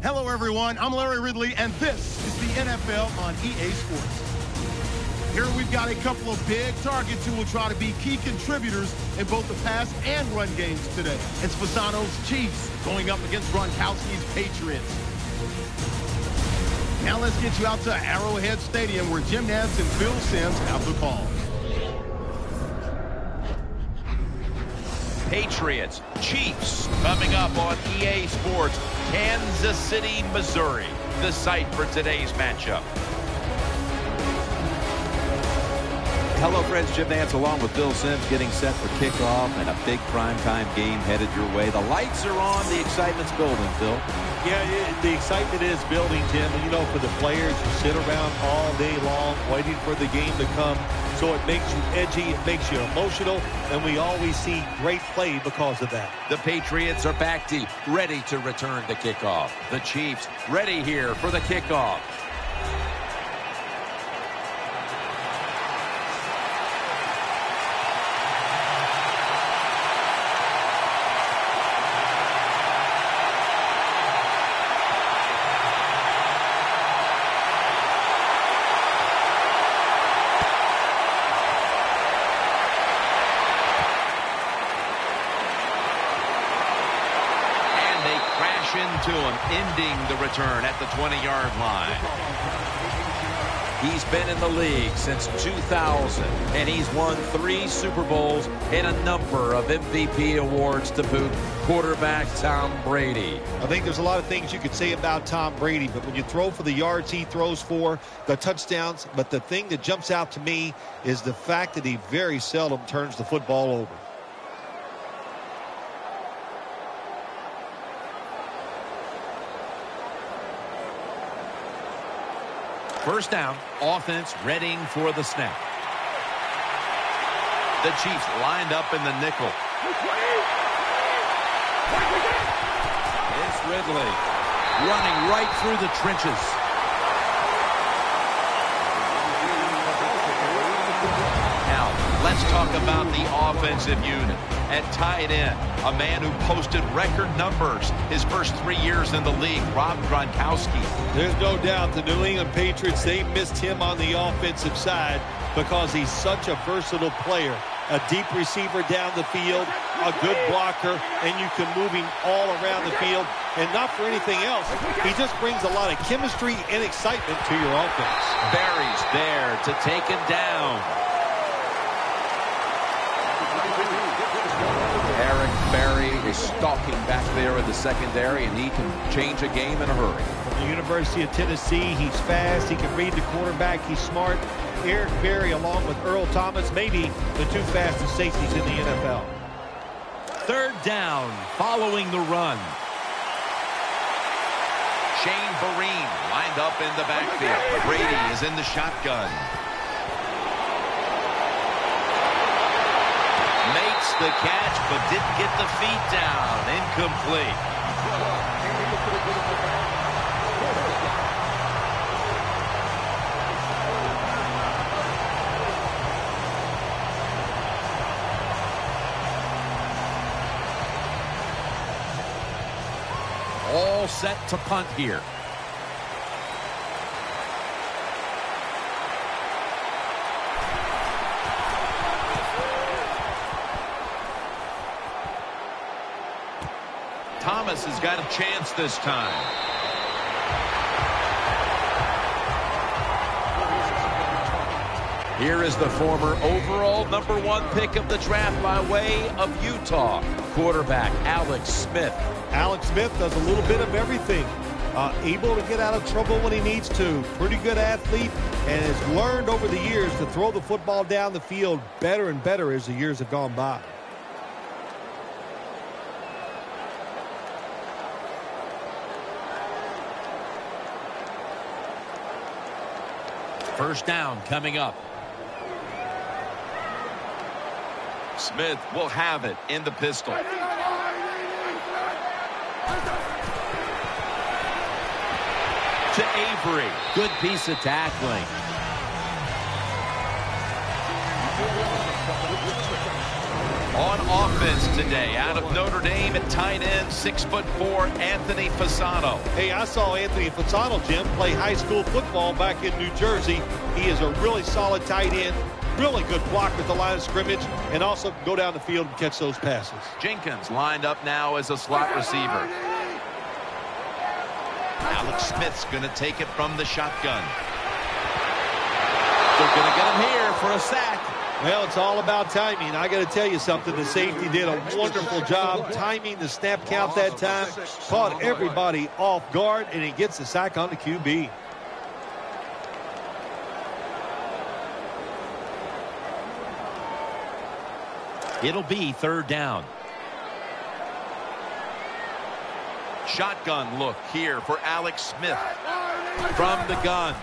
Hello, everyone. I'm Larry Ridley, and this is the NFL on EA Sports. Here we've got a couple of big targets who will try to be key contributors in both the pass and run games today. It's Fasano's Chiefs going up against Gronkowski's Patriots. Now let's get you out to Arrowhead Stadium where Jim Nantz and Phil Simms have the call. Patriots, Chiefs, coming up on EA Sports, Kansas City, Missouri, the site for today's matchup. Hello, friends. Jim Nantz along with Bill Simms getting set for kickoff and a big primetime game headed your way. The lights are on. The excitement's building, Phil. Yeah, the excitement is building, Tim. And, you know, for the players, you sit around all day long waiting for the game to come. So it makes you edgy, it makes you emotional, and we always see great play because of that. The Patriots are back deep, ready to return the kickoff. The Chiefs ready here for the kickoff. Into him, ending the return at the 20-yard line. He's been in the league since 2000, and he's won 3 Super Bowls and a number of MVP awards to boot. Quarterback Tom Brady. I think there's a lot of things you could say about Tom Brady, but when you throw for the yards he throws for, the touchdowns, but the thing that jumps out to me is the fact that he very seldom turns the football over. First down, offense readying for the snap. The Chiefs lined up in the nickel. It's Ridley running right through the trenches. Now, let's talk about the offensive unit. At tight end, a man who posted record numbers his first 3 years in the league, Rob Gronkowski. There's no doubt the New England Patriots, they missed him on the offensive side because he's such a versatile player. A deep receiver down the field, a good blocker, and you can move him all around the field. And not for anything else, he just brings a lot of chemistry and excitement to your offense. Barry's there to take him down. Eric Berry is stalking back there in the secondary, and he can change a game in a hurry. From the University of Tennessee, he's fast, he can read the quarterback, he's smart. Eric Berry along with Earl Thomas, maybe the 2 fastest safeties in the NFL. Third down, following the run. Shane Vereen lined up in the backfield. Brady is in the shotgun. Makes the catch, but didn't get the feet down. Incomplete. All set to punt here. Thomas has got a chance this time. Here is the former overall #1 pick of the draft by way of Utah, quarterback Alex Smith. Alex Smith does a little bit of everything. Able to get out of trouble when he needs to. Pretty good athlete and has learned over the years to throw the football down the field better and better as the years have gone by. First down coming up. Smith will have it in the pistol. To Avery. Good piece of tackling. On offense today, out of Notre Dame at tight end, 6'4", Anthony Fasano. Hey, I saw Anthony Fasano, Jim, play high school football back in New Jersey. He is a really solid tight end, really good blocker at the line of scrimmage, and also can go down the field and catch those passes. Jenkins lined up now as a slot receiver. Alex Smith's going to take it from the shotgun. They're going to get him here for a sack. Well, it's all about timing. I got to tell you something. The safety did a wonderful job timing the snap count that time. Caught everybody off guard, and he gets the sack on the QB. It'll be 3rd down. Shotgun look here for Alex Smith. From the gun.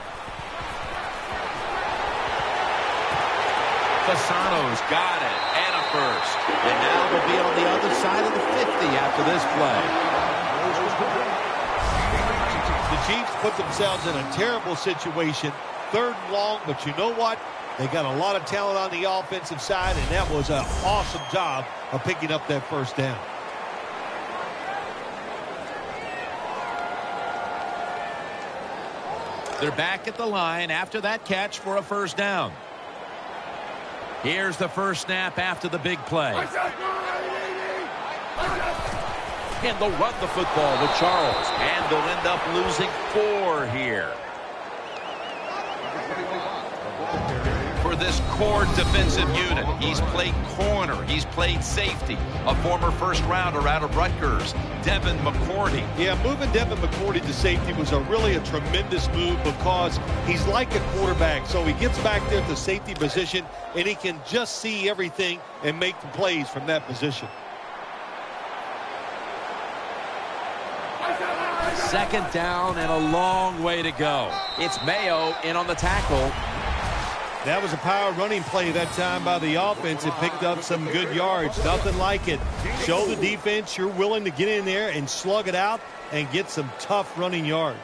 Fasano's got it, and a first. And now they'll be on the other side of the 50 after this play. The Chiefs put themselves in a terrible situation. 3rd and long, but you know what? They got a lot of talent on the offensive side, and that was an awesome job of picking up that 1st down. They're back at the line after that catch for a 1st down. Here's the first snap after the big play. And they'll run the football with Charles. And they'll end up losing 4 here. For this core defensive unit, he's played corner, he's played safety. A former 1st rounder out of Rutgers, Devin McCourty. Yeah, moving Devin McCourty to safety was really a tremendous move because he's like a quarterback. So he gets back there at the safety position, and he can just see everything and make the plays from that position. 2nd down and a long way to go. It's Mayo in on the tackle. That was a power running play that time by the offense. It picked up some good yards. Nothing like it. Show the defense you're willing to get in there and slug it out and get some tough running yards.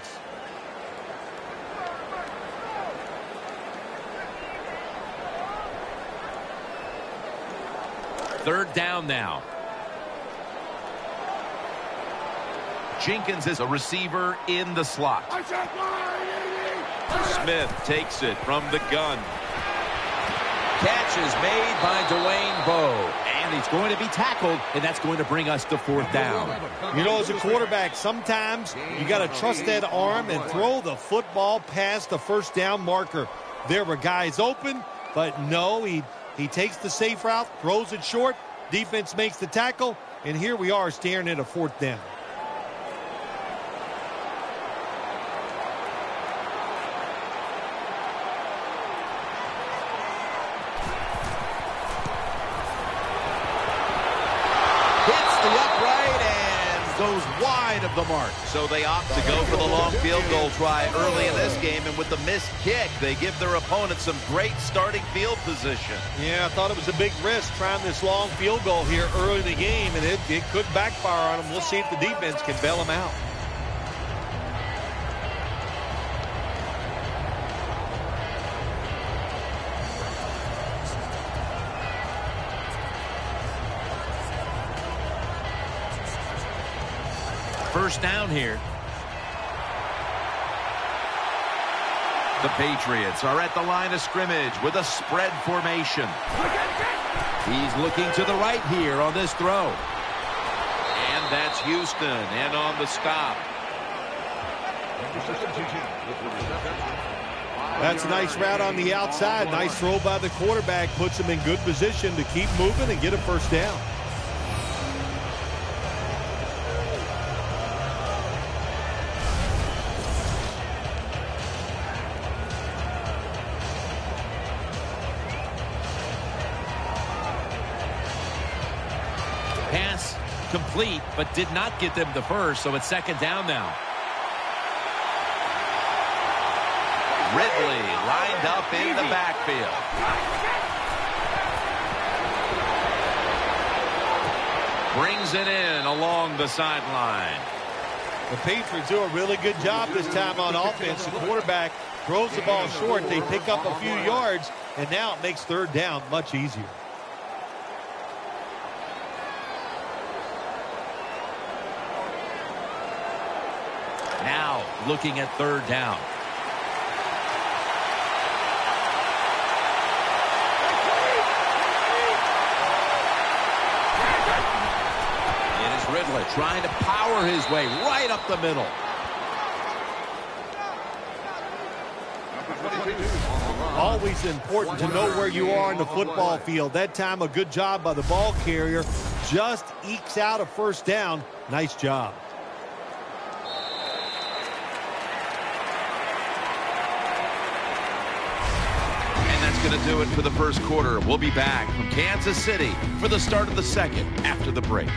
Third down now. Jenkins is a receiver in the slot. Smith takes it from the gun. Catch is made by Dwayne Bowe. And he's going to be tackled, and that's going to bring us to 4th down. You know, as a quarterback, sometimes you got to trust that arm and throw the football past the 1st down marker. There were guys open, but no, he takes the safe route, throws it short, defense makes the tackle, and here we are staring at a 4th down. Goes wide of the mark. So they opt to go for the long field goal try early in this game, and with the missed kick, they give their opponent some great starting field position. Yeah, I thought it was a big risk trying this long field goal here early in the game, and it could backfire on them. We'll see if the defense can bail them out. First down here. The Patriots are at the line of scrimmage with a spread formation. He's looking to the right here on this throw. And that's Houston in on the stop. That's a nice route on the outside. Nice throw by the quarterback. Puts him in good position to keep moving and get a first down. Pass complete, but did not get them the first, so it's 2nd down now. Ridley lined up in the backfield. Brings it in along the sideline. The Patriots do a really good job this time on offense. The quarterback throws the ball short. They pick up a few yards, and now it makes 3rd down much easier. looking at third down. It is Ridley trying to power his way right up the middle. Always important to know where you are in the football field. That time, a good job by the ball carrier. Just ekes out a first down. Nice job. And that's going to do it for the first quarter. We'll be back from Kansas City for the start of the second after the break.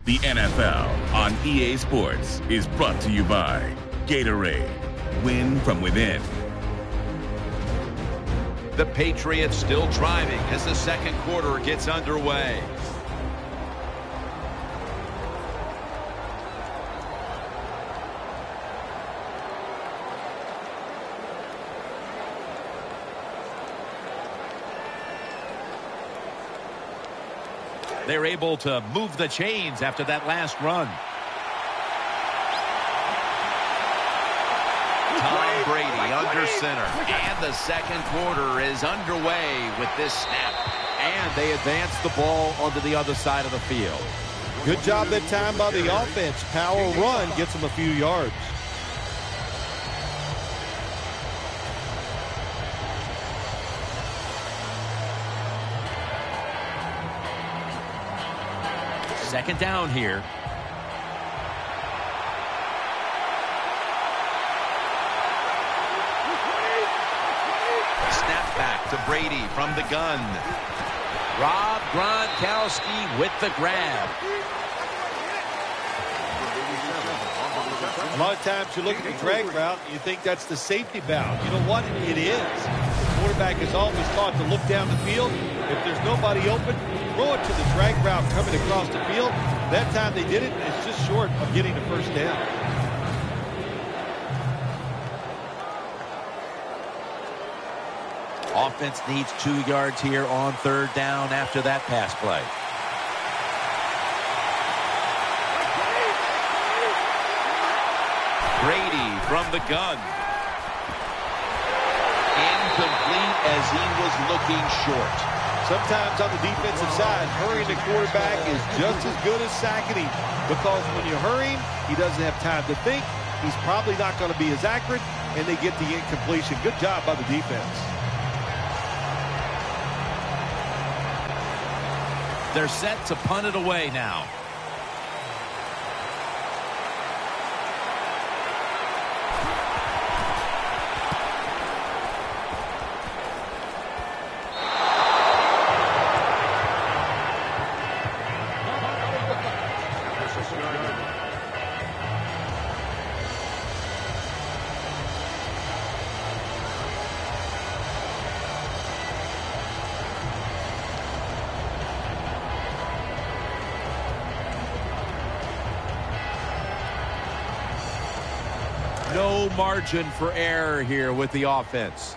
The NFL on EA Sports is brought to you by Gatorade. Win from within. The Patriots still driving as the second quarter gets underway. They're able to move the chains after that last run. Tom Brady under center. And the second quarter is underway with this snap. And they advance the ball onto the other side of the field. Good job that time by the offense. Power run gets them a few yards. Second down here. Snap back to Brady from the gun. Rob Gronkowski with the grab. A lot of times you look at the drag route and you think that's the safety valve. You know what? It is. The quarterback is always taught to look down the field. If there's nobody open, throw it to the drag route coming across the field. That time they did it, and it's just short of getting the first down. Offense needs 2 yards here on third down after that pass play. Brady from the gun. Incomplete as he was looking short. Sometimes on the defensive side, hurrying the quarterback is just as good as sacking him, because when you hurry him, he doesn't have time to think. He's probably not going to be as accurate, and they get the incompletion. Good job by the defense. They're set to punt it away now. No margin for error here with the offense.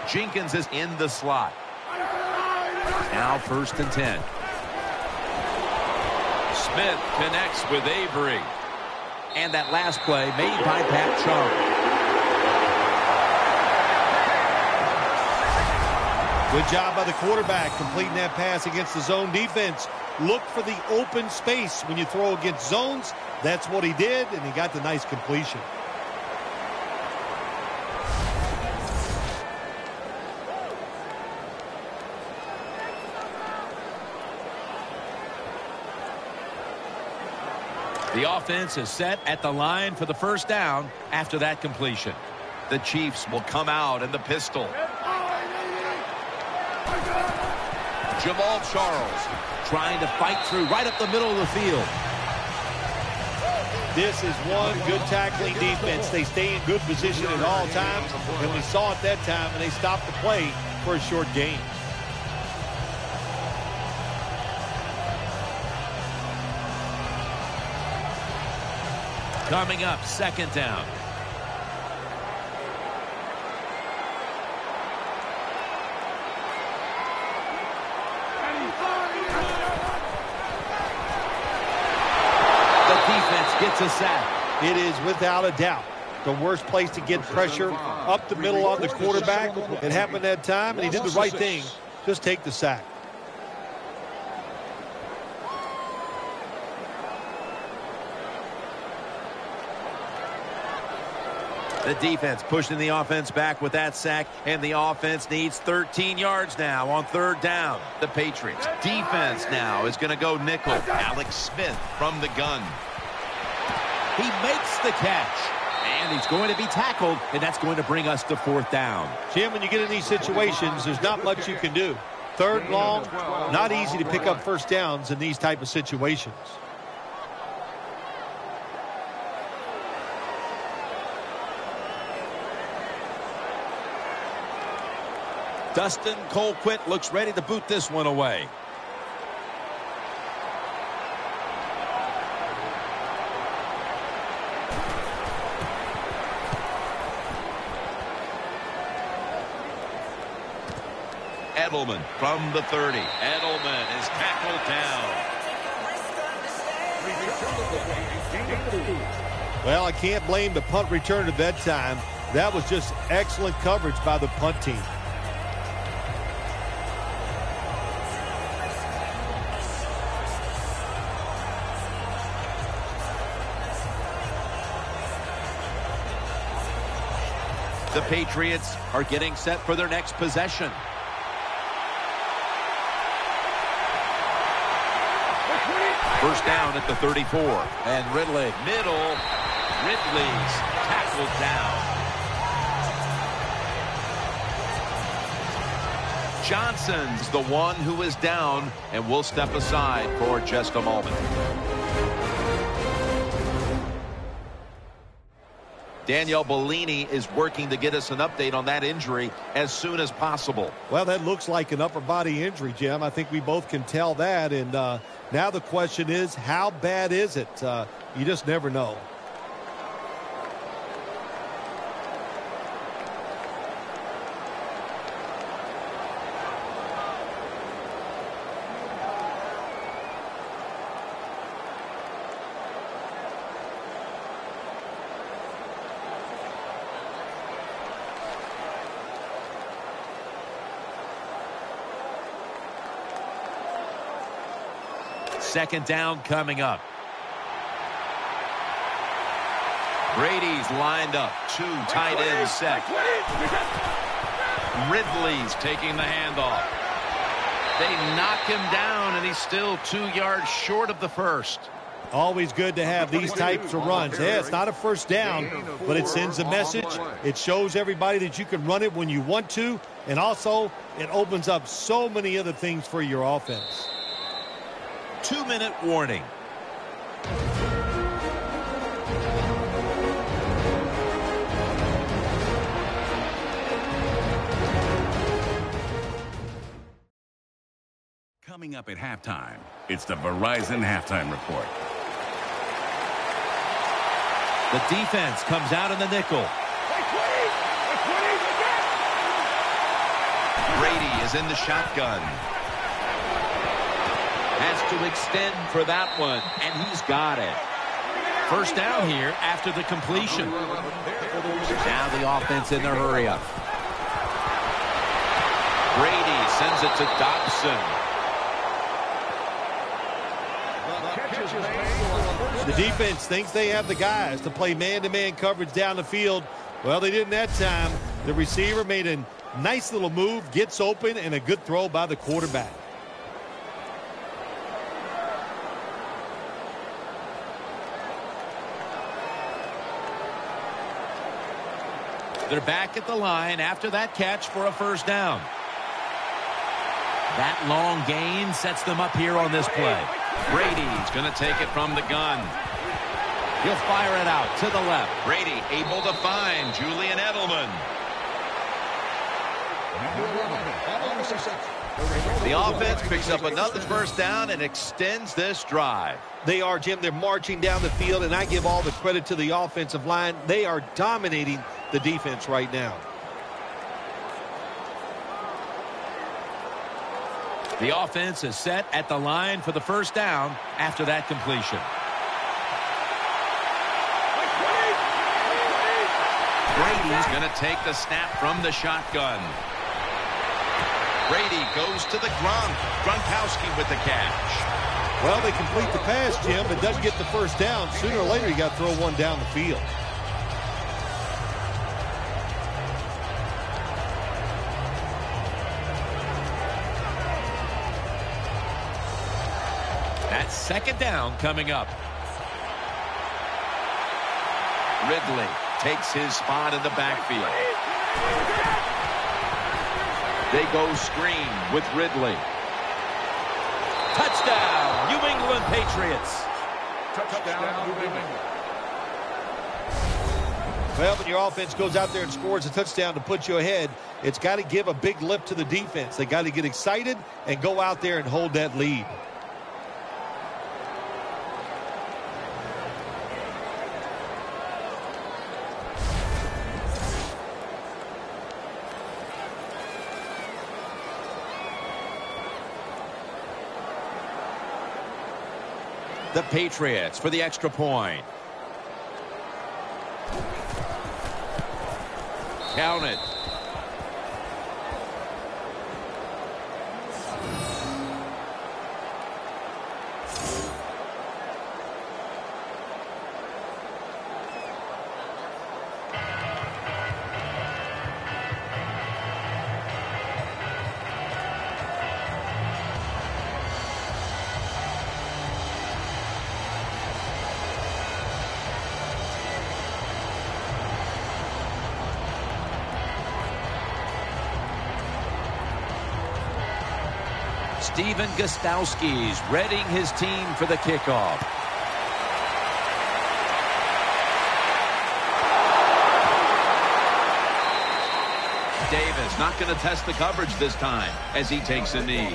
Jenkins is in the slot. Now 1st and 10. Smith connects with Avery. And that last play made by Pat Chung. Good job by the quarterback completing that pass against the zone defense. Look for the open space when you throw against zones. That's what he did, and he got the nice completion. The offense is set at the line for the first down after that completion. The Chiefs will come out in the pistol. Jamal Charles trying to fight through right up the middle of the field. This is one good tackling defense. They stay in good position at all times, and we saw it that time, and they stopped the play for a short gain. Coming up, second down. It's a sack. It is without a doubt the worst place to get pressure up the middle on the quarterback. It happened that time, and he did the right thing. Just take the sack. The defense pushing the offense back with that sack, and the offense needs 13 yards now on third down. The Patriots defense now is going to go nickel. Alex Smith from the gun. He makes the catch, and he's going to be tackled, and that's going to bring us to fourth down. Jim, when you get in these situations, there's not much you can do. Third and long, not easy to pick up first downs in these type of situations. Dustin Colquitt looks ready to boot this one away. Edelman from the 30. Edelman is tackled down. Well, I can't blame the punt return at that time. That was just excellent coverage by the punt team. The Patriots are getting set for their next possession. First down at the 34. And Ridley. Middle. Ridley's tackled down. Johnson's the one who is down, and we'll step aside for just a moment. Danielle Bellini is working to get us an update on that injury as soon as possible. Well, that looks like an upper body injury, Jim. I think we both can tell that. And now the question is, how bad is it? You just never know. Second down coming up. Brady's lined up. Two tight ends set. Ridley's taking the handoff. They knock him down, and he's still 2 yards short of the first. Always good to have these types of runs. Yeah, it's not a first down, but it sends a message. It shows everybody that you can run it when you want to, and also it opens up so many other things for your offense. 2-minute warning. Coming up at halftime, it's the Verizon Halftime Report. The defense comes out in the nickel. Brady is in the shotgun. Has to extend for that one, and he's got it. First down here after the completion. Now the offense in their hurry-up. Brady sends it to Dobson. The defense thinks they have the guys to play man-to-man coverage down the field. Well, they didn't that time. The receiver made a nice little move, gets open, and a good throw by the quarterback. They're back at the line after that catch for a first down. That long gain sets them up here on this play. Brady's going to take it from the gun. He'll fire it out to the left. Brady able to find Julian Edelman. The offense picks up another first down and extends this drive. They are, Jim. They're marching down the field, and I give all the credit to the offensive line. They are dominating the defense right now. The offense is set at the line for the first down after that completion. Brady's going to take the snap from the shotgun. Brady goes to the Gronkowski with the catch. Well, they complete the pass, Jim, but doesn't get the first down. Sooner or later, you got to throw one down the field. That's second down coming up. Ridley takes his spot in the backfield. They go screen with Ridley. Touchdown, New England Patriots. Touchdown, New England. Well, when your offense goes out there and scores a touchdown to put you ahead, it's got to give a big lift to the defense. They got to get excited and go out there and hold that lead. The Patriots for the extra point. Count it. Steven Gostowski's readying his team for the kickoff. Davis not going to test the coverage this time as he takes a knee.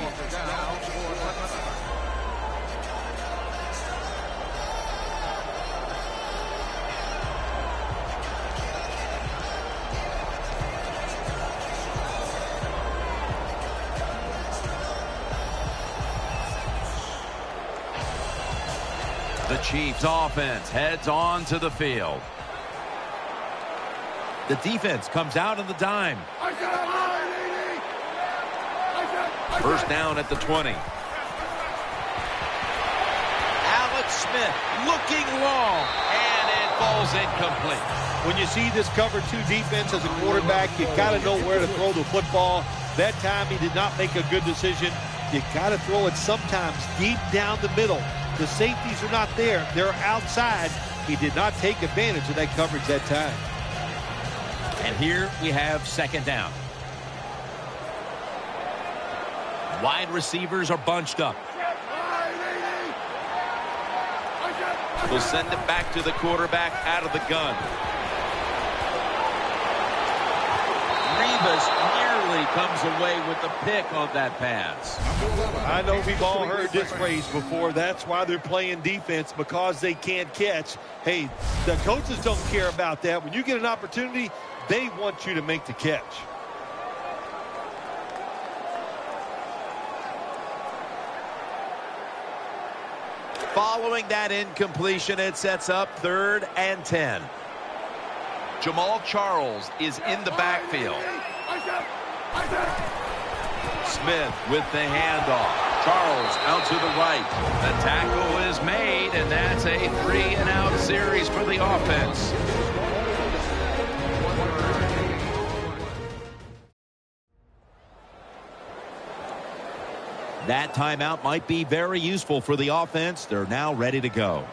The Chiefs offense heads on to the field. The defense comes out on the dime. First down at the 20. Alex Smith looking long, and it falls incomplete. When you see this cover 2 defense as a quarterback, you got to know where to throw the football. That time he did not make a good decision. You got to throw it sometimes deep down the middle. The safeties are not there. They're outside. He did not take advantage of that coverage that time. And here we have second down. Wide receivers are bunched up. We'll send it back to the quarterback out of the gun. Revis nearly comes away with the pick on that pass. I know we've all heard this phrase before. That's why they're playing defense, because they can't catch. Hey, the coaches don't care about that. When you get an opportunity, they want you to make the catch. Following that incompletion, it sets up 3rd and 10. Jamal Charles is in the backfield. Smith with the handoff. Charles out to the right. The tackle is made, and that's a 3-and-out series for the offense. That timeout might be very useful for the offense. They're now ready to go.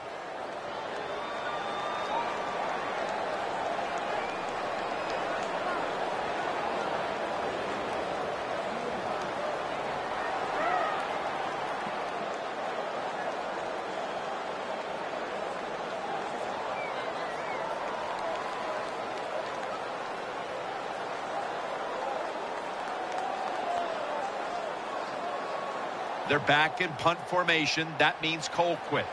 They're back in punt formation. That means Colquitt.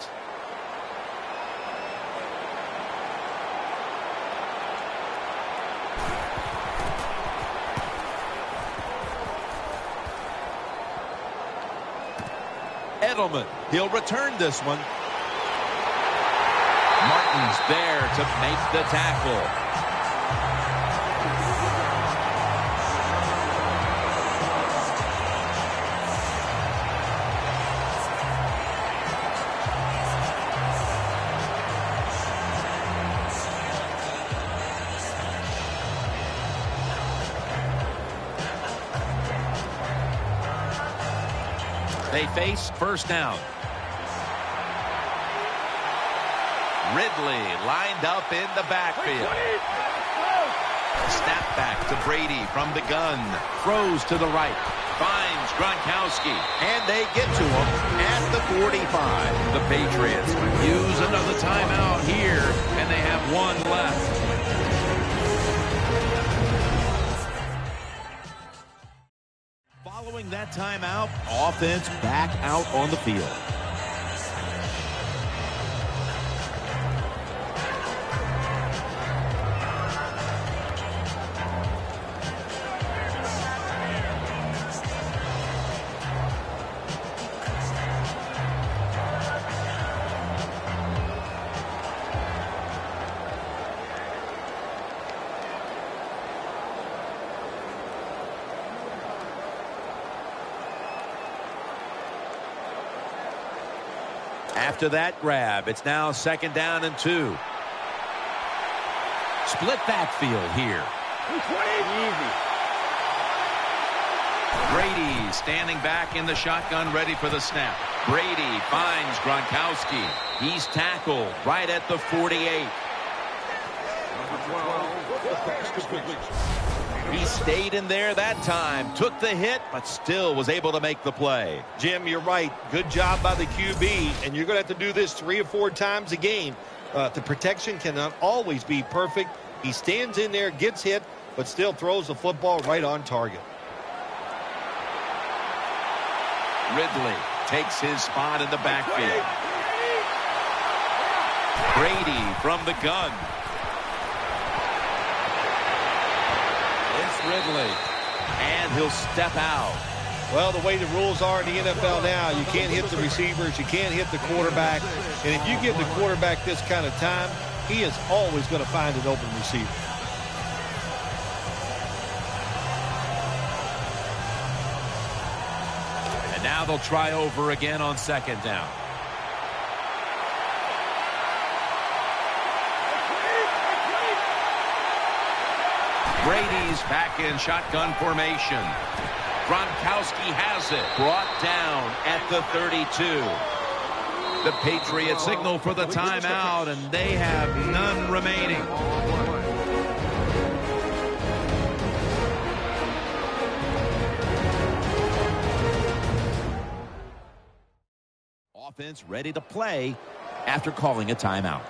Edelman, he'll return this one. Martin's there to make the tackle. They face first down. Ridley lined up in the backfield. Snap back to Brady from the gun. Throws to the right. Finds Gronkowski. And they get to him at the 45. The Patriots use another timeout here, and they have one left. Following that timeout, offense back out on the field. After that grab, it's now 2nd down and 2. Split backfield here. Brady standing back in the shotgun, ready for the snap. Brady finds Gronkowski. He's tackled right at the 48. He stayed in there that time, took the hit, but still was able to make the play. Jim, you're right. Good job by the QB, and you're going to have to do this 3 or 4 times a game. The protection cannot always be perfect. He stands in there, gets hit, but still throws the football right on target. Ridley takes his spot in the backfield. Brady from the gun. It's Ridley. And he'll step out. Well, the way the rules are in the NFL now, you can't hit the receivers, you can't hit the quarterback. And if you give the quarterback this kind of time, he is always going to find an open receiver. And now they'll try over again on 2nd down. Brady's back in shotgun formation. Gronkowski has it. Brought down at the 32. The Patriots signal for the timeout, and they have none remaining. Offense ready to play after calling a timeout.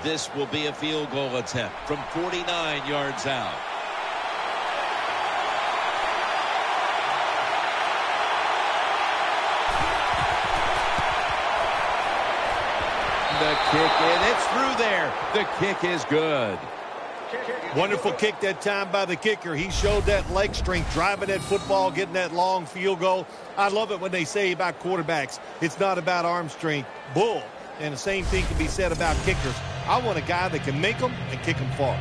This will be a field goal attempt from 49 yards out. The kick, and it's through there. The kick is good. Wonderful kick that time by the kicker. He showed that leg strength, driving that football, getting that long field goal. I love it when they say about quarterbacks, it's not about arm strength. Bull. And the same thing can be said about kickers. I want a guy that can make them and kick them far.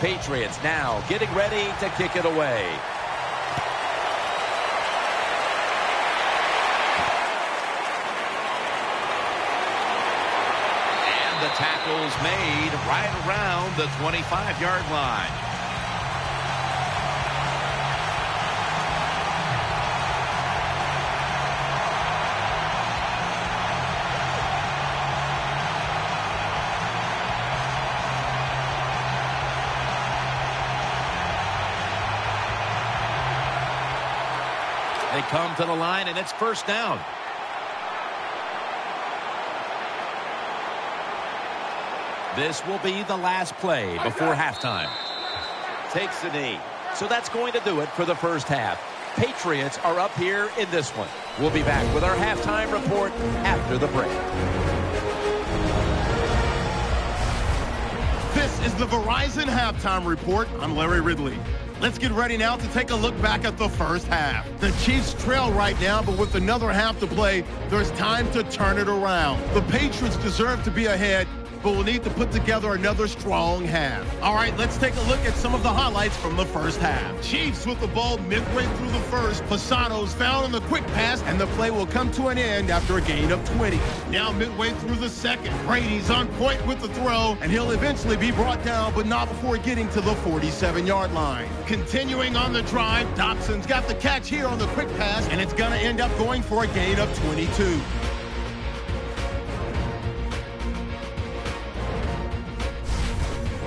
Patriots now getting ready to kick it away. And the tackle's made right around the 25-yard line. They come to the line, and it's first down. This will be the last play before halftime. Takes the knee. So that's going to do it for the first half. Patriots are up here in this one. We'll be back with our halftime report after the break. This is the Verizon Halftime Report. I'm Larry Ridley. Let's get ready now to take a look back at the first half. The Chiefs trail right now, but with another half to play, there's time to turn it around. The Patriots deserve to be ahead, but we'll need to put together another strong half. All right, let's take a look at some of the highlights from the first half. Chiefs with the ball midway through the first. Fasano's found in the quick pass, and the play will come to an end after a gain of 20. Now midway through the second. Brady's on point with the throw, and he'll eventually be brought down, but not before getting to the 47-yard line. Continuing on the drive, Dobson's got the catch here on the quick pass, and it's going to end up going for a gain of 22.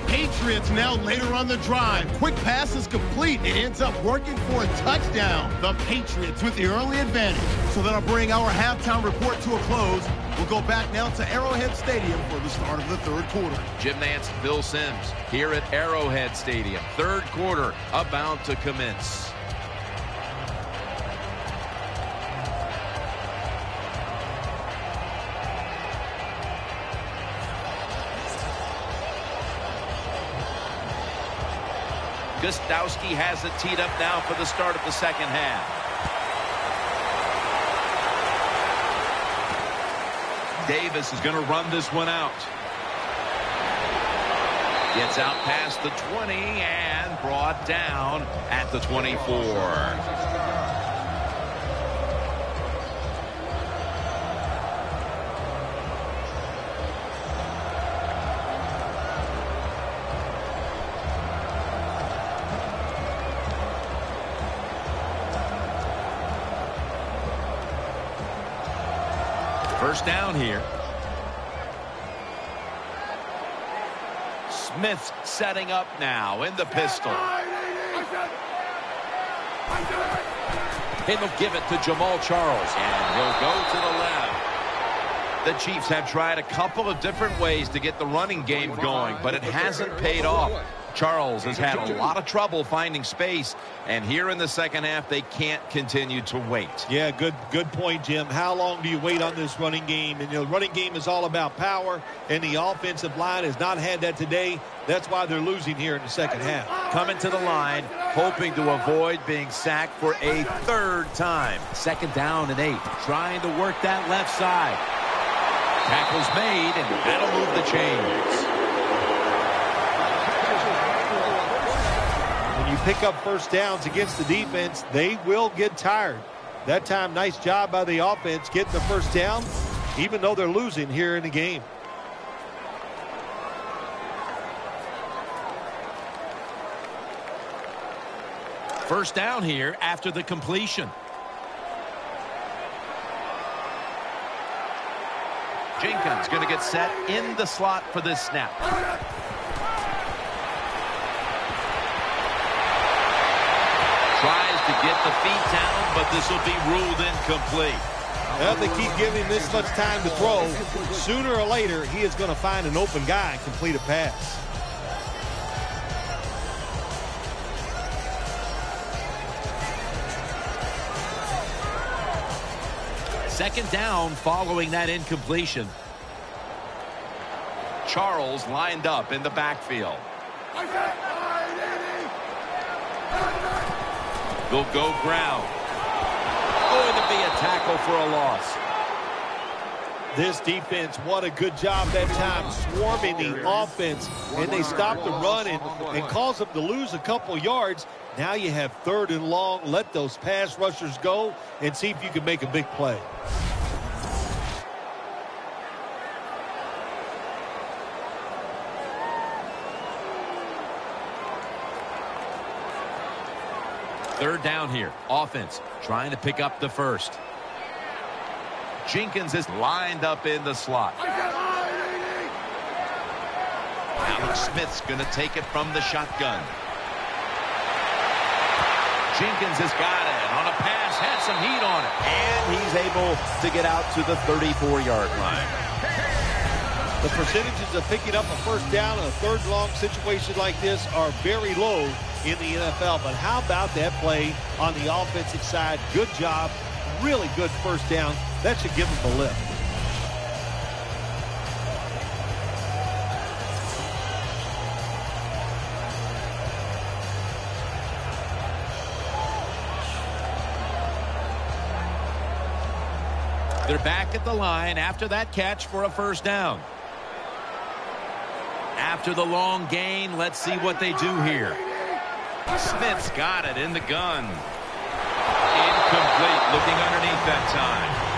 Patriots now later on the drive. Quick pass is complete. It ends up working for a touchdown. The Patriots with the early advantage. So that'll bring our halftime report to a close. We'll go back now to Arrowhead Stadium for the start of the third quarter. Jim Nantz, Bill Sims here at Arrowhead Stadium. Third quarter about to commence. Gostowski has it teed up now for the start of the second half. Davis is going to run this one out. Gets out past the 20 and brought down at the 24. First down here. Smith's setting up now in the pistol. He'll give it to Jamal Charles. And he'll go to the left. The Chiefs have tried a couple of different ways to get the running game going, but it hasn't paid off. Charles has had a lot of trouble finding space, and here in the second half, they can't continue to wait. Yeah, good point, Jim. How long do you wait on this running game? And the running game is all about power, and the offensive line has not had that today. That's why they're losing here in the second half. Coming to the line, hoping to avoid being sacked for a third time. Second down and 8, trying to work that left side. Tackle's made, and that'll move the chains. You pick up first downs against the defense, they will get tired. That time, nice job by the offense getting the first down, even though they're losing here in the game. First down here after the completion. Jenkins going to get set in the slot for this snap. Tries to get the feet down, but this will be ruled incomplete. Well, they keep giving him this much time to throw. Sooner or later, he is going to find an open guy and complete a pass. Second down following that incompletion. Charles lined up in the backfield. They'll go ground. Going to be a tackle for a loss. This defense, what a good job that time swarming the offense, and they stop the run and cause them to lose a couple yards. Now you have third and long. Let those pass rushers go and see if you can make a big play. Third down here. Offense trying to pick up the first. Jenkins is lined up in the slot. Alex Smith's going to take it from the shotgun. Jenkins has got it on a pass, had some heat on it, And he's able to get out to the 34-yard line. The percentages of picking up a first down in a third long situation like this are very low in the NFL. But how about that play on the offensive side? Good job. Really good first down. That should give them a lift. They're back at the line after that catch for a first down. After the long gain, let's see what they do here. Smith's got it in the gun. Incomplete. Looking underneath that time.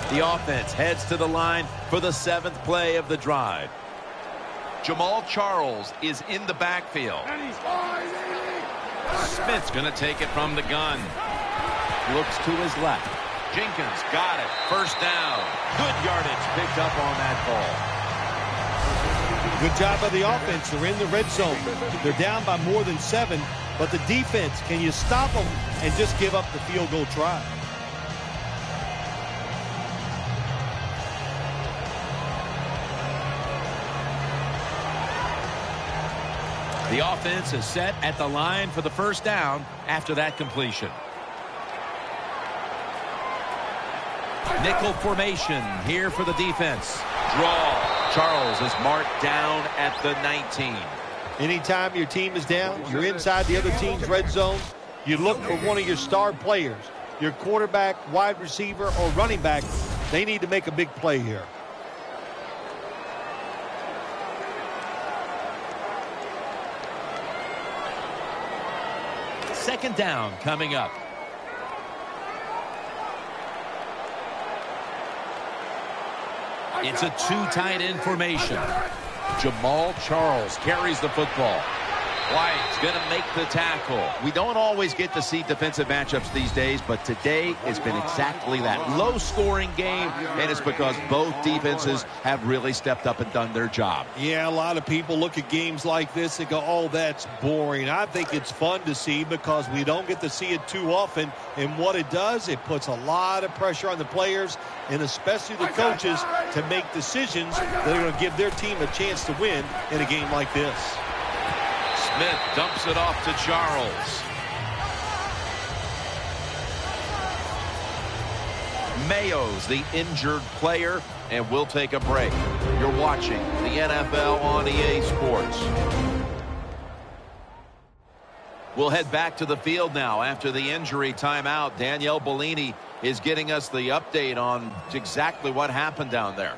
The offense heads to the line for the 7th play of the drive. Jamal Charles is in the backfield. Smith's going to take it from the gun. Looks to his left. Jenkins got it. First down. Good yardage picked up on that ball. Good job by the offense. They're in the red zone. They're down by more than 7. But the defense, can you stop them and just give up the field goal try? The offense is set at the line for the first down after that completion. Nickel formation here for the defense. Draw. Charles is marked down at the 19. Anytime your team is down, you're inside the other team's red zone, you look for one of your star players, your quarterback, wide receiver, or running back. They need to make a big play here. Second down coming up. It's a 2 tight end formation. Jamal Charles carries the football. White's going to make the tackle. We don't always get to see defensive matchups these days, but today has been exactly that. Low-scoring game, and it's because both defenses have really stepped up and done their job. Yeah, a lot of people look at games like this and go, oh, that's boring. I think it's fun to see because we don't get to see it too often. And what it does, it puts a lot of pressure on the players and especially the coaches to make decisions that are going to give their team a chance to win in a game like this. Smith dumps it off to Charles. Mayo's the injured player, and we'll take a break. You're watching the NFL on EA Sports. We'll head back to the field now after the injury timeout. Danielle Bellini is getting us the update on exactly what happened down there.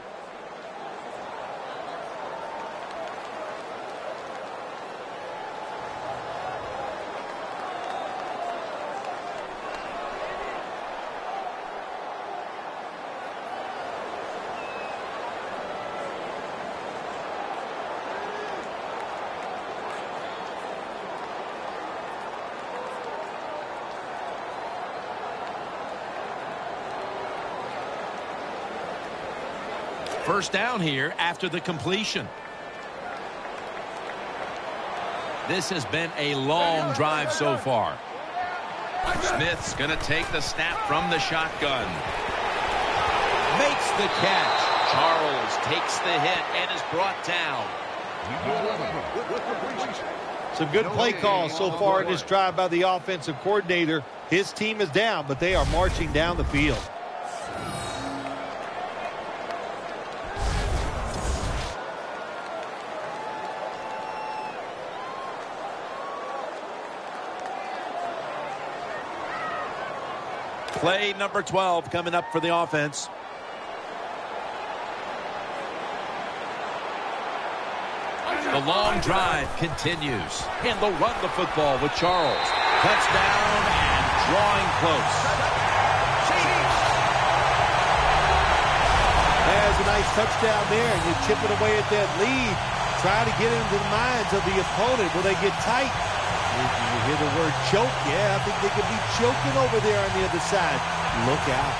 First down here after the completion. This has been a long drive so far. Smith's going to take the snap from the shotgun. Makes the catch. Charles takes the hit and is brought down. Some good play calls so far in this drive by the offensive coordinator. His team is down, but they are marching down the field. Play number 12 coming up for the offense. The long drive continues. And they'll run the football with Charles. Touchdown and drawing close. There's a nice touchdown there, and you're chipping away at that lead. Try to get into the minds of the opponent. Will they get tight? You hear the word choke. Yeah, I think they could be choking over there on the other side. Look out.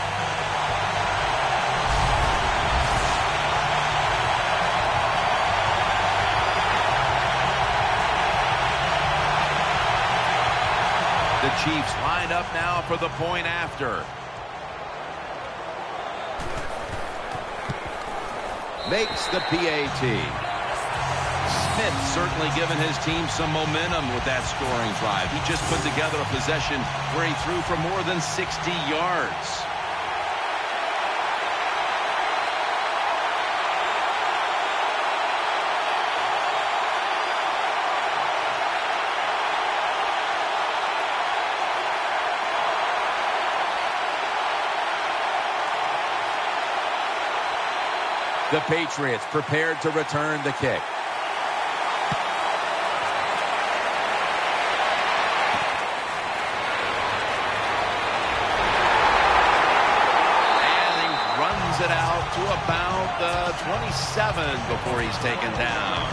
The Chiefs line up now for the point after. Makes the PAT. Smith certainly given his team some momentum with that scoring drive. He just put together a possession where he threw for more than 60 yards. The Patriots prepared to return the kick. And he runs it out to about the 27 before he's taken down.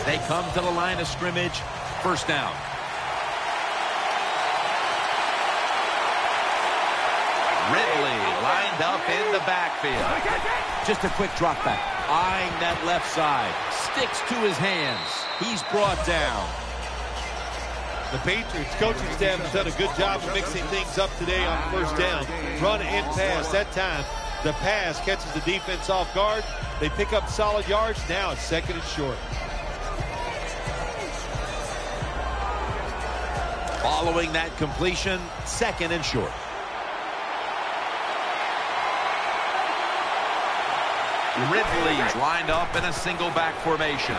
They come to the line of scrimmage. First down. Ridley lined up in the backfield. Just a quick drop back. Eyeing that left side. Sticks to his hands. He's brought down. The Patriots coaching staff has done a good job of mixing things up today on first down. Run and pass. That time, the pass catches the defense off guard. They pick up solid yards. Now it's second and short. Following that completion, second and short. Ridley's lined up in a single back formation.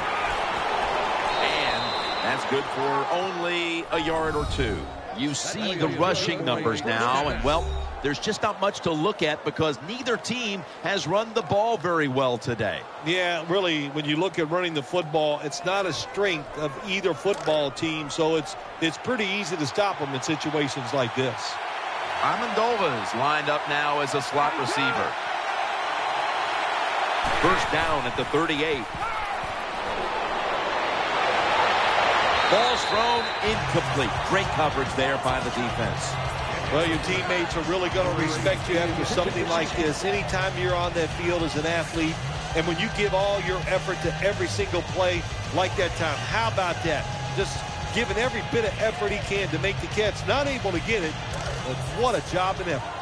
And that's good for only a yard or two. You see the rushing numbers now, and, well, there's just not much to look at because neither team has run the ball very well today. Yeah, really, when you look at running the football, it's not a strength of either football team, so it's pretty easy to stop them in situations like this. Amendola's lined up now as a slot receiver. First down at the 38. Ball's thrown incomplete. Great coverage there by the defense. Well, your teammates are really going to respect you after something like this. Anytime you're on that field as an athlete, and when you give all your effort to every single play like that time, how about that? Just giving every bit of effort he can to make the catch. Not able to get it, but what a job and effort.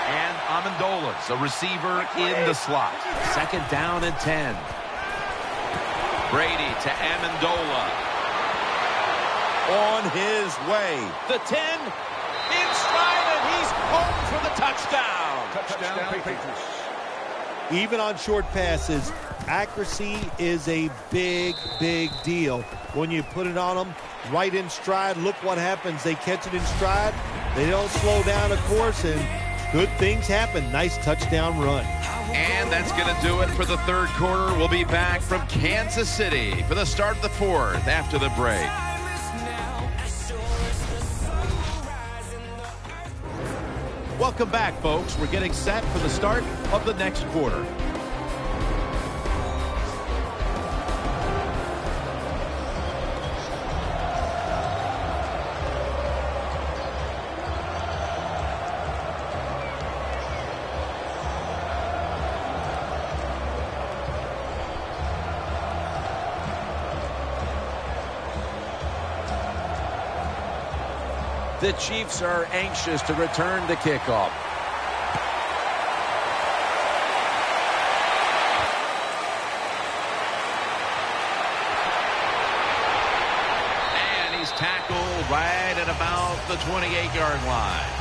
And Amendola's a receiver in the slot. Second down and 10. Brady to Amendola. On his way. The 10 in stride, and he's home for the touchdown. Touchdown, Patriots. Even on short passes, accuracy is a big, big deal. When you put it on them right in stride, look what happens. They catch it in stride. They don't slow down, of course, and good things happen. Nice touchdown run. And that's going to do it for the third quarter. We'll be back from Kansas City for the start of the fourth after the break. Welcome back, folks. We're getting set for the start of the next quarter. The Chiefs are anxious to return the kickoff. And he's tackled right at about the 28-yard line.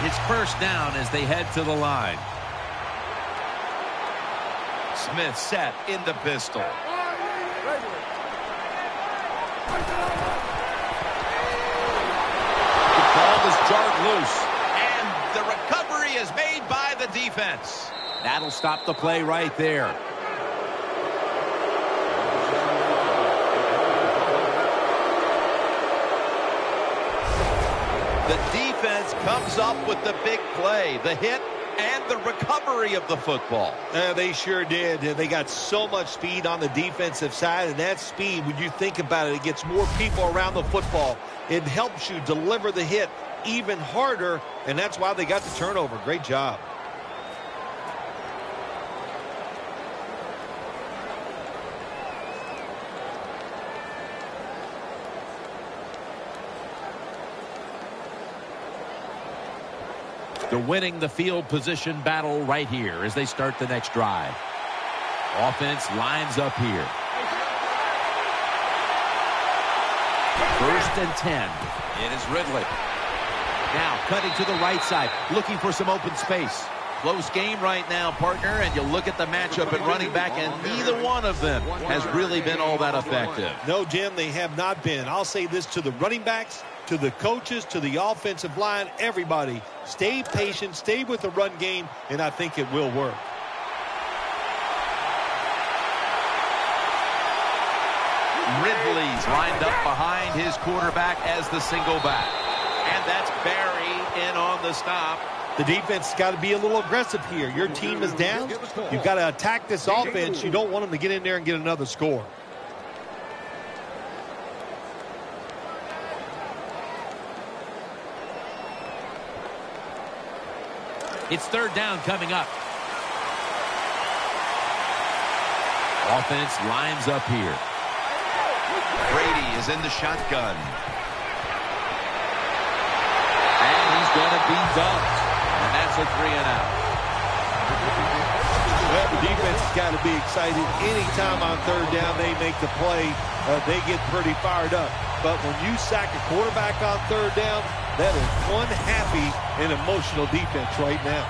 It's first down as they head to the line. Smith set in the pistol. The ball is jarred loose. And the recovery is made by the defense. That'll stop the play right there. The defense comes up with the big play, the hit, and the recovery of the football. They sure did. They got so much speed on the defensive side, and that speed, when you think about it, it gets more people around the football. It helps you deliver the hit even harder, and that's why they got the turnover. Great job. They're winning the field position battle right here as they start the next drive. Offense lines up here. 1st and 10. It is Ridley. Now cutting to the right side, looking for some open space. Close game right now, partner, and you look at the matchup at running back, and neither one of them has really been all that effective. No, Jim, they have not been. I'll say this to the running backs, to the coaches, to the offensive line, everybody. Stay patient, stay with the run game, and I think it will work. Ridley's lined up behind his quarterback as the single back. And that's Barry in on the stop. The defense has got to be a little aggressive here. Your team is down. You've got to attack this offense. You don't want them to get in there and get another score. It's 3rd down coming up. Offense lines up here. Brady is in the shotgun. And he's going to be dumped. And that's a 3-and-out. Well, the defense has got to be excited. Anytime on 3rd down they make the play, they get pretty fired up. But when you sack a quarterback on 3rd down, that is one happy and emotional defense right now.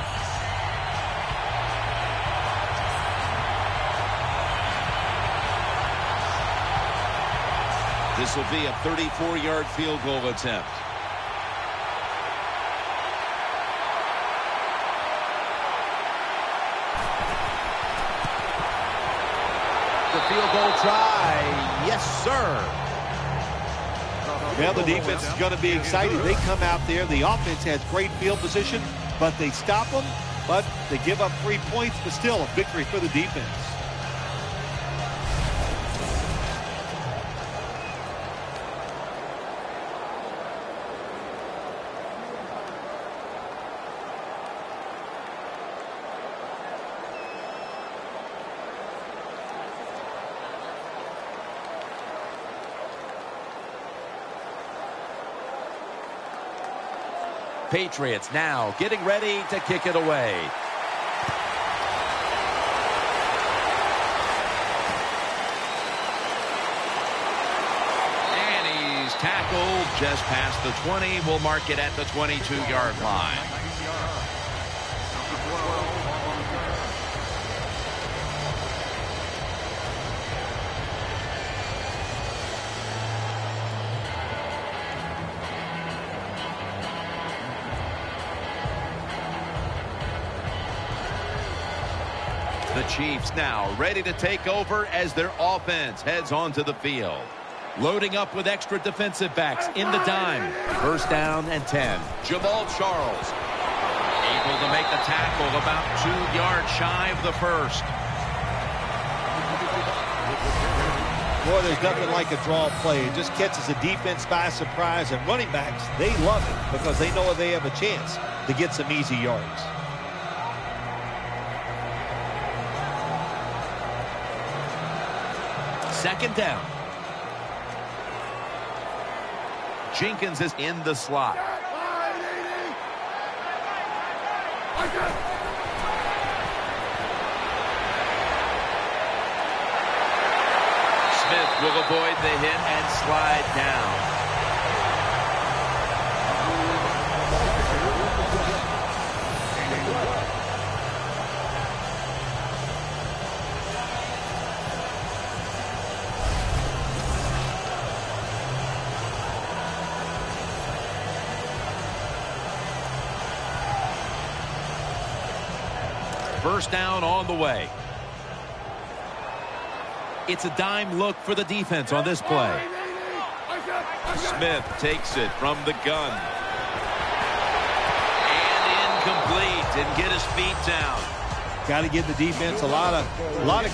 This will be a 34-yard field goal attempt. The field goal try. Yes, sir. Well, the defense is going to be excited. They come out there. The offense has great field position, but they stop them. But they give up 3 points, but still a victory for the defense. Patriots now getting ready to kick it away. And he's tackled just past the 20. We'll mark it at the 22-yard line. The Chiefs now ready to take over as their offense heads onto the field. Loading up with extra defensive backs in the dime. 1st down and 10. Jamal Charles able to make the tackle about 2 yards shy of the first. Boy, there's nothing like a draw play. It just catches the defense by surprise, and running backs, they love it because they know they have a chance to get some easy yards. Second down. Jenkins is in the slot. Smith will avoid the hit and slide down. First down on the way. It's a dime look for the defense on this play. Smith takes it from the gun. And incomplete. Didn't get his feet down. Got to give the defense a lot of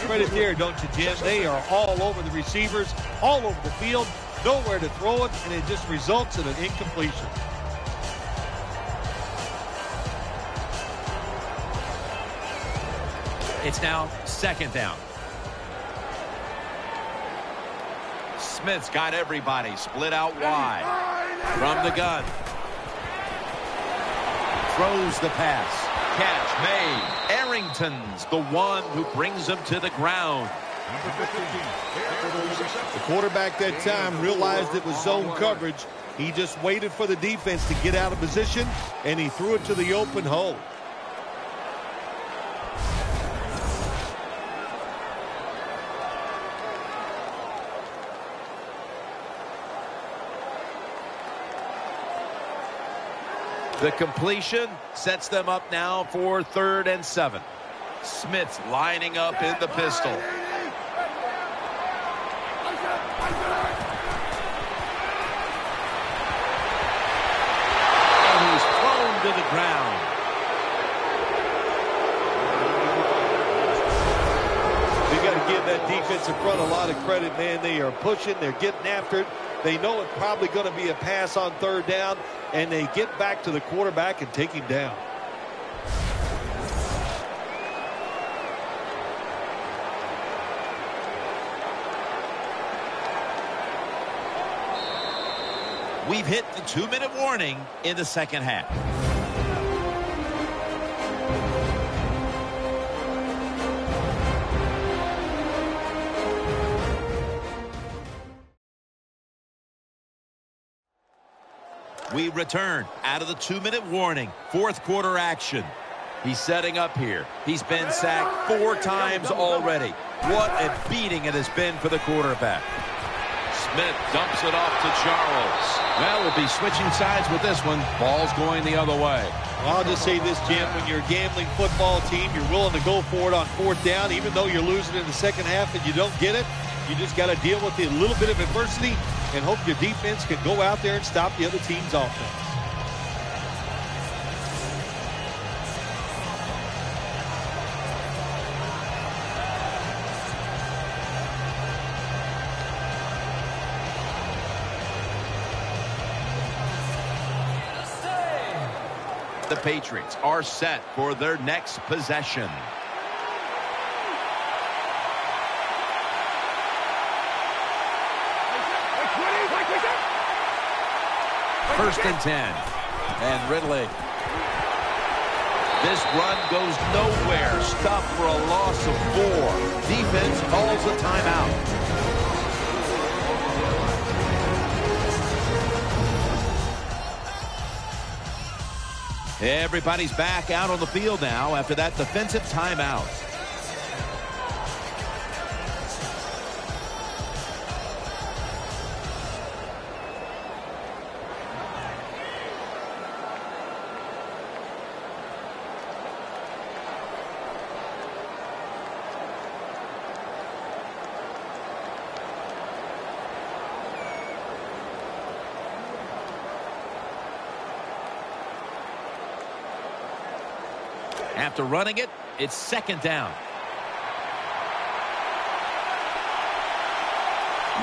credit there, don't you, Jim? They are all over the receivers, all over the field, nowhere to throw it, and it just results in an incompletion. It's now second down. Smith's got everybody split out wide. From the gun. throws the pass. Catch made. Arrington's the one who brings him to the ground. The quarterback that time realized it was zone coverage. He just waited for the defense to get out of position, and he threw it to the open hole. The completion sets them up now for 3rd and 7. Smith lining up in the pistol. And he's thrown to the ground. You got to give that defensive front a lot of credit, man. They are pushing. They're getting after it. They know it's probably going to be a pass on 3rd down, and they get back to the quarterback and take him down. We've hit the 2-minute warning in the second half. We return out of the 2-minute warning. 4th quarter action. He's setting up here. He's been sacked 4 times already. What a beating it has been for the quarterback. Smith dumps it off to Charles. Well, we'll be switching sides with this one. Ball's going the other way. Well, I'll just say this, Jim. When you're a gambling football team, you're willing to go for it on 4th down, even though you're losing in the second half and you don't get it. You just got to deal with a little bit of adversity and hope your defense can go out there and stop the other team's offense. The Patriots are set for their next possession. First and 10. And Ridley. This run goes nowhere. Stopped for a loss of 4. Defense calls a timeout. Everybody's back out on the field now after that defensive timeout. After running it, it's 2nd down.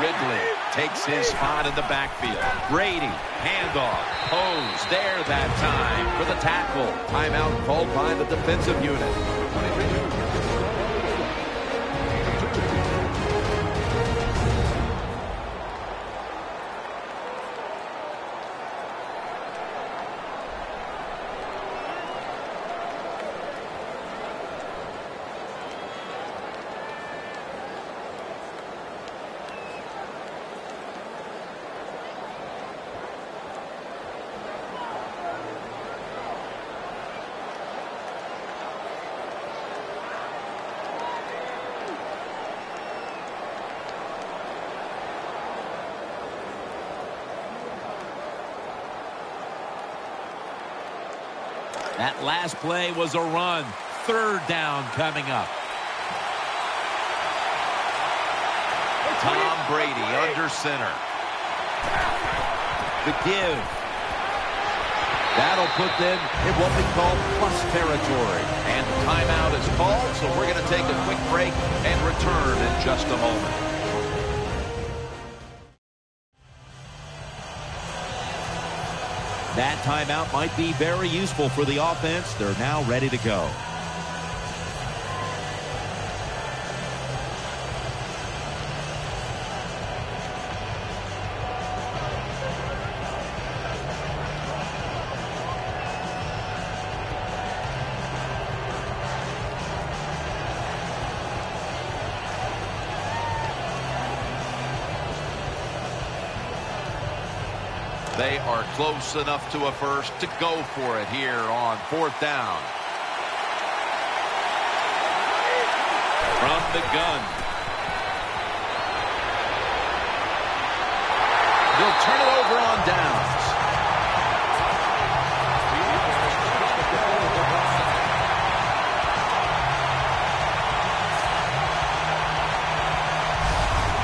Ridley takes his spot in the backfield. Brady, handoff, Hose there that time for the tackle. Timeout called by the defensive unit. That last play was a run. 3rd down coming up. Tom Brady under center. The give. That'll put them in what we call plus territory. And the timeout is called, so we're going to take a quick break and return in just a moment. That timeout might be very useful for the offense. They're now ready to go. They are close enough to a first to go for it here on 4th down. From the gun. They'll turn it over on downs.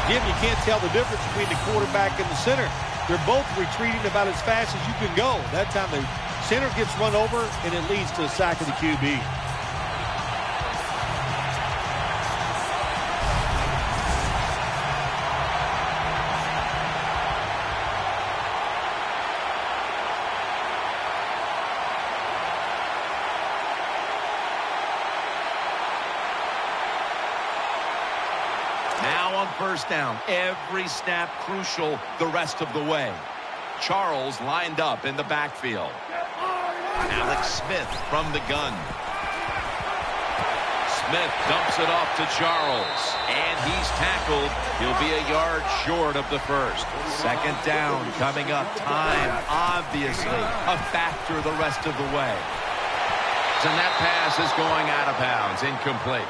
Jim, you can't tell the difference between the quarterback and the center. They're both retreating about as fast as you can go. That time the center gets run over, and it leads to a sack of the QB. Now on 1st down, every snap crucial the rest of the way. Charles lined up in the backfield. Alex Smith from the gun. Smith dumps it off to Charles, and he's tackled. He'll be a yard short of the first. 2nd down coming up. Time, obviously, a factor the rest of the way. And that pass is going out of bounds, incomplete.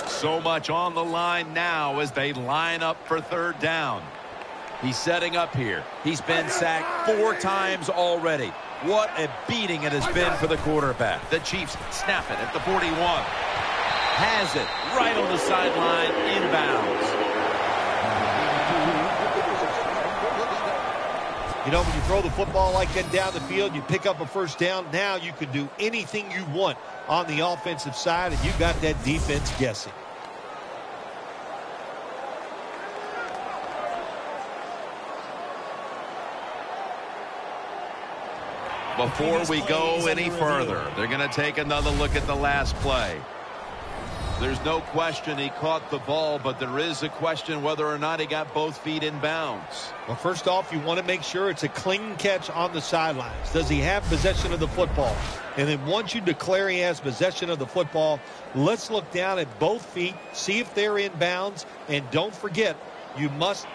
So much on the line now as they line up for 3rd down. He's setting up here. He's been sacked 4 times already. What a beating it has been for the quarterback. The Chiefs snap it at the 41. Has it right on the sideline, inbounds. You know, when you throw the football like that down the field, you pick up a 1st down. Now you can do anything you want on the offensive side, and you got that defense guessing. Before we go any further, they're going to take another look at the last play. There's no question he caught the ball, but there is a question whether or not he got both feet in bounds. Well, first off, you want to make sure it's a clean catch on the sidelines. Does he have possession of the football? And then once you declare he has possession of the football, let's look down at both feet, see if they're in bounds, and don't forget, you must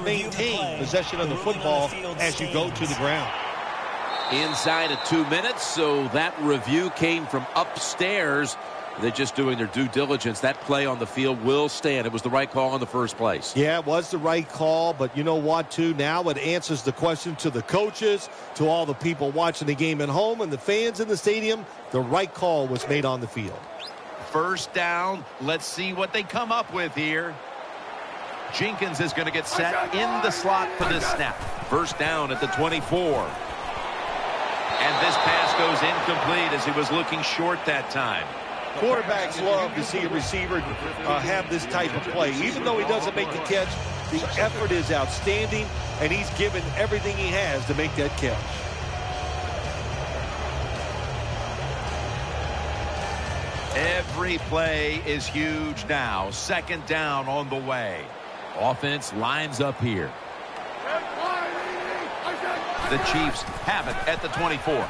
maintain possession of the football as you go to the ground. Inside of 2 minutes, so that review came from upstairs. They're just doing their due diligence. That play on the field will stand. It was the right call in the first place. Yeah, it was the right call, but you know what, too? Now it answers the question to the coaches, to all the people watching the game at home, and the fans in the stadium. The right call was made on the field. 1st down. Let's see what they come up with here. Jenkins is going to get set in the slot for this snap. 1st down at the 24. And this pass goes incomplete as he was looking short that time. Quarterbacks love to see a receiver have this type of play. Even though he doesn't make the catch, the effort is outstanding, and he's given everything he has to make that catch. Every play is huge now. 2nd down on the way. Offense lines up here. The Chiefs have it at the 24.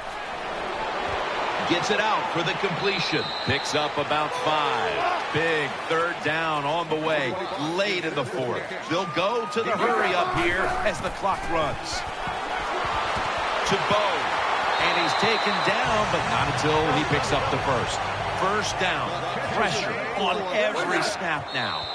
Gets it out for the completion. Picks up about 5. Big 3rd down on the way. Late in the 4th. They'll go to the hurry up here as the clock runs. To Bo. And he's taken down, but not until he picks up the first. 1st down. Pressure on every snap now.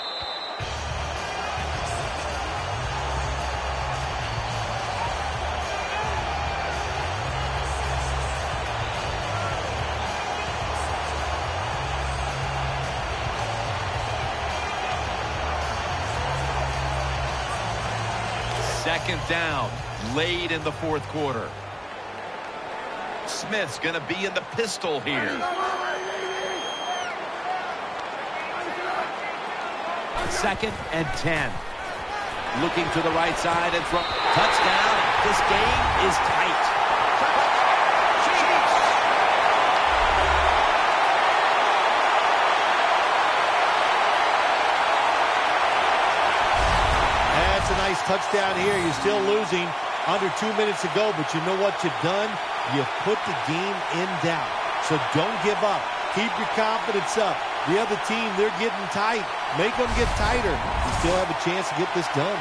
Second down, late in the 4th quarter. Smith's going to be in the pistol here. 2nd and 10. Looking to the right side and from touchdown. This game is tight. That's a nice touchdown here. You're still losing Under 2 minutes to go, but you know what you've done? You've put the game in doubt. So don't give up. Keep your confidence up. The other team, they're getting tight. Make them get tighter. You still have a chance to get this done.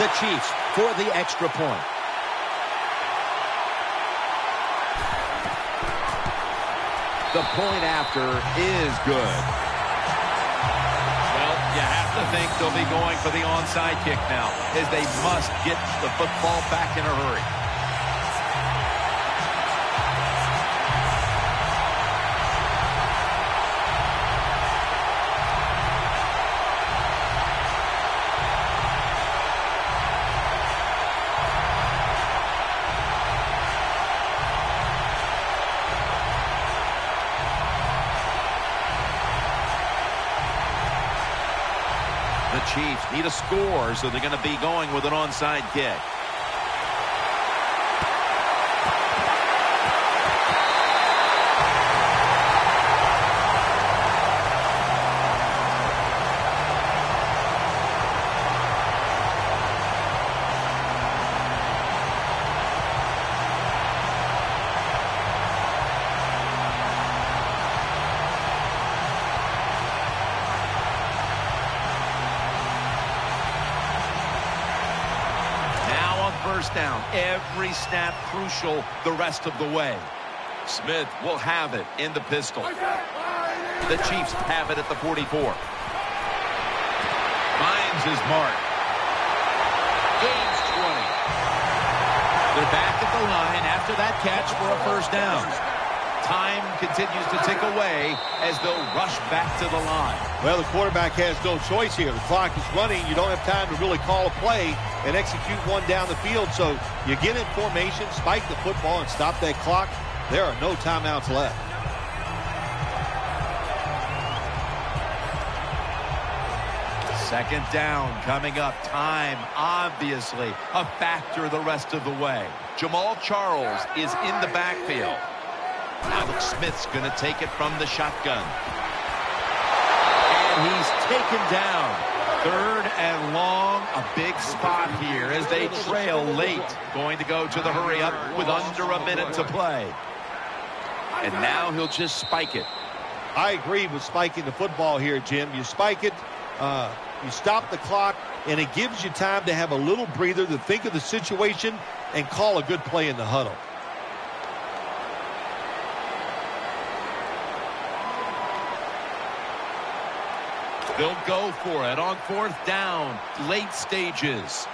The Chiefs for the extra point. The point after is good. Well, you have to think they'll be going for the onside kick now, as they must get the football back in a hurry. The Chiefs need a score, so they're going to be going with an onside kick. First down. Every snap crucial the rest of the way. Smith will have it in the pistol. The Chiefs have it at the 44. Finds his mark. Gains 20. They're back at the line after that catch for a first down. Time continues to tick away as they'll rush back to the line. Well, the quarterback has no choice here. The clock is running. You don't have time to really call a play and execute one down the field. So you get in formation, spike the football, and stop that clock. There are no timeouts left. Second down coming up. Time, obviously, a factor the rest of the way. Jamal Charles is in the backfield. Alex Smith's going to take it from the shotgun. And he's taken down. Third and long, a big spot here as they trail late. Going to go to the hurry up with under a minute to play. And now he'll just spike it. I agree with spiking the football here, Jim. You spike it, you stop the clock, and it gives you time to have a little breather to think of the situation and call a good play in the huddle. They'll go for it on fourth down, late stages.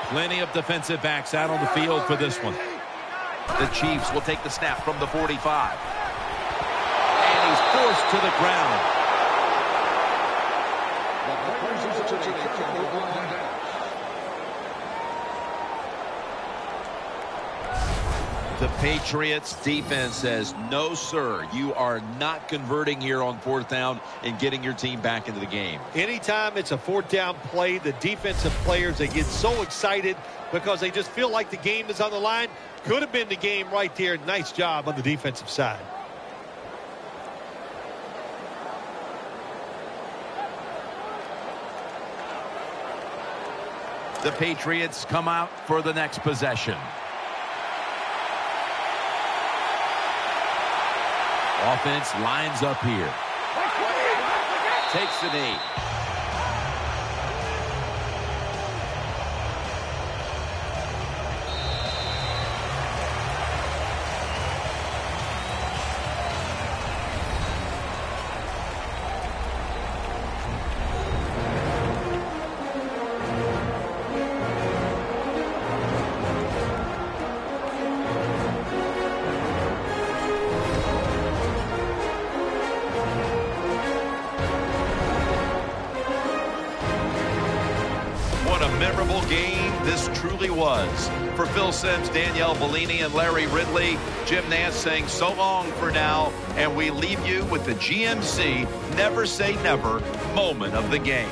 Plenty of defensive backs out on the field for this one. The Chiefs will take the snap from the 45. And he's forced to the ground. The Patriots defense says, no, sir, you are not converting here on fourth down and getting your team back into the game. Anytime it's a fourth down play, the defensive players, they get so excited because they just feel like the game is on the line. Could have been the game right there. Nice job on the defensive side. The Patriots come out for the next possession. Offense lines up here. Takes the knee. Memorable game this truly was. For Phil Simms, Danielle Bellini, and Larry Ridley, Jim Nance saying so long for now, and we leave you with the GMC Never Say Never moment of the game.